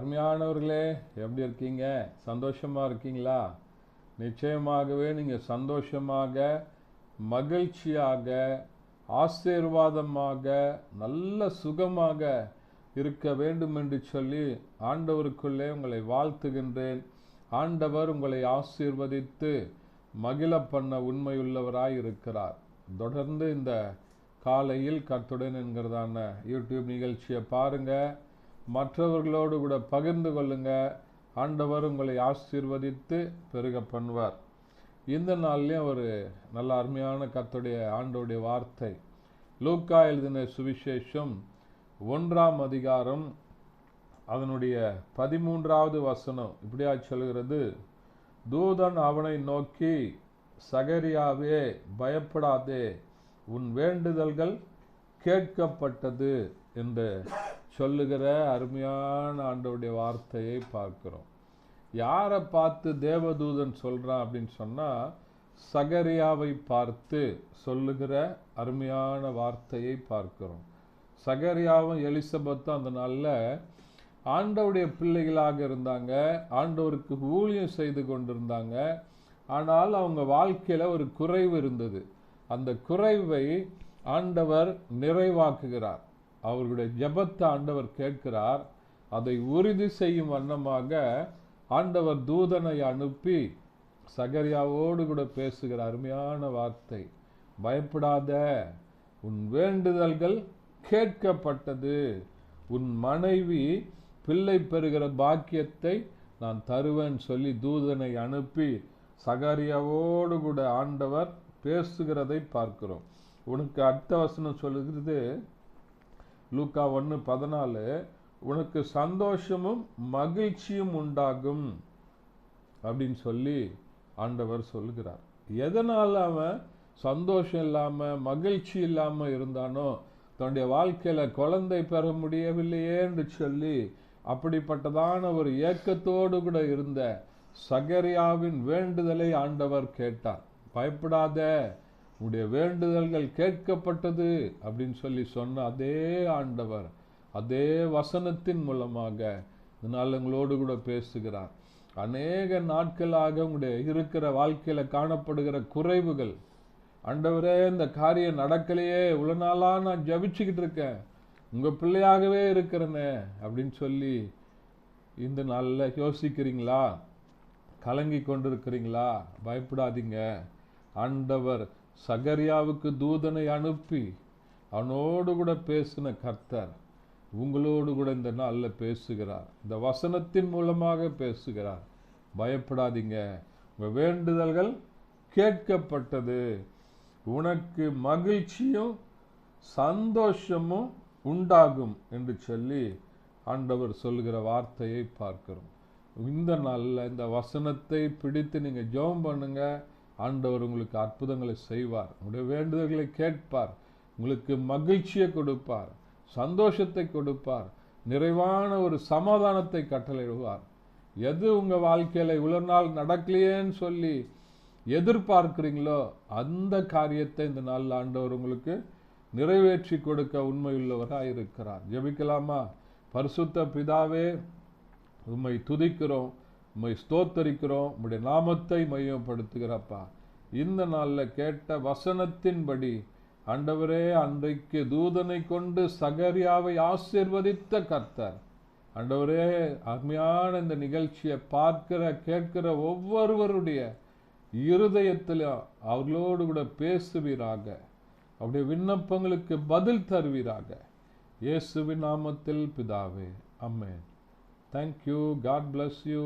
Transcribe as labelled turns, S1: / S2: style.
S1: அருமையானவர்களே, எப்படி இருக்கீங்க? சந்தோஷமா இருக்கீங்களா? நிச்சயமாகவே நீங்கள் சந்தோஷமாக, மகிழ்ச்சியாக, ஆசீர்வாதமாக, நல்ல சுகமாக இருக்க வேண்டும் என்று சொல்லி ஆண்டவருக்குள்ளே உங்களை வாழ்த்துகின்றேன். ஆண்டவர் உங்களை ஆசீர்வதித்து மகிழ பண்ண உண்மையுள்ளவராய் இருக்கிறார். தொடர்ந்து இந்த காலையில் கர்த்தருடன் என்கிறதான யூடியூப் நிகழ்ச்சியை பாருங்க, மற்றவர்களோடு கூட பகிர்ந்து கொள்ளுங்க. ஆண்டவர் உங்களை ஆசீர்வதித்து பெருக பண்ணுவார். இந்த நாள்லேயும் ஒரு நல்ல அருமையான கர்த்தருடைய ஆண்டவருடைய வார்த்தை, லூக்கா எழுதின சுவிசேஷம் 1ஆம் அதிகாரம் அதனுடைய 13வது வசனம் இப்படியா சொல்கிறது: தூதன் அவனை நோக்கி, சகரியாவே பயப்படாதே, உன் வேண்டுதல்கள் கேட்கப்பட்டது என்று சொல்லுகிற அருமையான ஆண்டவருடைய வார்த்தையை பார்க்கிறோம். யாரை பார்த்து தேவதூதன் சொல்றான் அப்படின்னு சொன்னா, சகரியாவை பார்த்து சொல்லுகிற அருமையான வார்த்தையை பார்க்கிறோம். சகரியாவும் எலிசபெத்தும் அந்த நாளில் ஆண்டவருடைய பிள்ளைகளாக இருந்தாங்க, ஆண்டவருக்கு ஊழியம் செய்து கொண்டிருந்தாங்க. ஆனால் அவங்க வாழ்க்கையில் ஒரு குறைவு இருந்தது. அந்த குறைவை ஆண்டவர் நிறைவாக்குகிறார். அவர்களுடைய ஜெபத்தை ஆண்டவர் கேட்கிறார். அதை உறுதி செய்யும் வண்ணமாக ஆண்டவர் தூதனை அனுப்பி சகரியாவோடு கூட பேசுகிற அருமையான வார்த்தை, பயப்படாத, உன் வேண்டுதல்கள் கேட்கப்பட்டது, உன் மனைவி பிள்ளை பெறுகிற பாக்கியத்தை நான் தருவேன் சொல்லி தூதனை அனுப்பி சகரியாவோடு கூட ஆண்டவர் பேசுகிறதை பார்க்கிறோம். உனக்கு அடுத்த வசனம் சொல்லுகிறது, லூக்கா 1:14, உனக்கு சந்தோஷமும் மகிழ்ச்சியும் உண்டாகும் அப்படின்னு சொல்லி ஆண்டவர் சொல்லுகிறார். எதனால அவன் சந்தோஷம் இல்லாம மகிழ்ச்சி இல்லாம இருந்தானோ, தன்னுடைய வாழ்க்கையில குழந்தை பெற முடியவில்லையே என்று சொல்லி அப்படிப்பட்டதான ஒரு ஏக்கத்தோடு கூட இருந்த சகரியாவின் வேண்டுதலை ஆண்டவர் கேட்டார். பயப்படாத, உன்னுடைய வேண்டுதல்கள் கேட்கப்பட்டது அப்படின்னு சொல்லி சொன்ன அதே ஆண்டவர் அதே வசனத்தின் மூலமாக இதனால் உங்களோடு கூட பேசுகிறார். அநேக நாட்களாக உங்களுடைய இருக்கிற வாழ்க்கையில காணப்படுகிற குறைவுகள், ஆண்டவரே இந்த காரியம் நடக்கலையே, இவ்வளவு நாளா நான் ஜபிச்சுக்கிட்டு இருக்கேன், உங்க பிள்ளையாகவே இருக்கிறேனே அப்படின்னு சொல்லி இந்த நாளில் யோசிக்கிறீங்களா? கலங்கி கொண்டிருக்கிறீங்களா? பயப்படாதீங்க. ஆண்டவர் சகரியாவுக்கு தூதனை அனுப்பி அவனோடு கூட பேசின கர்த்தர் உங்களோடு கூட இந்த நாளில் பேசுகிறார். இந்த வசனத்தின் மூலமாக பேசுகிறார். பயப்படாதீங்க, உங்க வேண்டுதல்கள் கேட்கப்பட்டது, உனக்கு மகிழ்ச்சியும் சந்தோஷமும் உண்டாகும் என்று சொல்லி ஆண்டவர் சொல்லுகிற வார்த்தையை பார்க்கிறோம். இந்த நாளில் இந்த வசனத்தை பிடித்து நீங்க ஜெபம் பண்ணுங்க. ஆண்டவர் உங்களுக்கு அற்புதங்களை செய்வார், உங்களுடைய வேண்டுதல்களை கேட்பார், உங்களுக்கு மகிழ்ச்சியை கொடுப்பார், சந்தோஷத்தை கொடுப்பார், நிறைவான ஒரு சமாதானத்தை கட்டளையிடுவார். எது உங்க வாழ்க்கையில இவ்வளவு நாள் நடக்கலையேன்னு சொல்லி எதிர்பார்க்கிறீங்களோ அந்த காரியத்தை இந்த நாளில் ஆண்டவர் உங்களுக்கு நிறைவேற்றி கொடுக்க உண்மையுள்ளவராக இருக்கிறார். ஜெபிக்கலாமா? பரிசுத்த பிதாவே, உம்மை துதிக்கிறோம், உம்மை ஸ்தோத்தரிக்கிறோம், உம்முடைய நாமத்தை மையப்படுத்துகிறப்பா. இந்த நாளில் கேட்ட வசனத்தின்படி ஆண்டவரே, அன்றைக்கு தூதனை கொண்டு சகரியாவை ஆசீர்வதித்த கர்த்தர், ஆண்டவரே, அருமையான இந்த நிகழ்ச்சியை பார்க்கிற கேட்கிற ஒவ்வொருவருடைய இருதயத்திலும் அவர்களோடு கூட பேசுவீராக, அவருடைய விண்ணப்பங்களுக்கு பதில் தருவீராக. இயேசுவின் நாமத்தில் பிதாவே, ஆமென். Thank you. God bless you.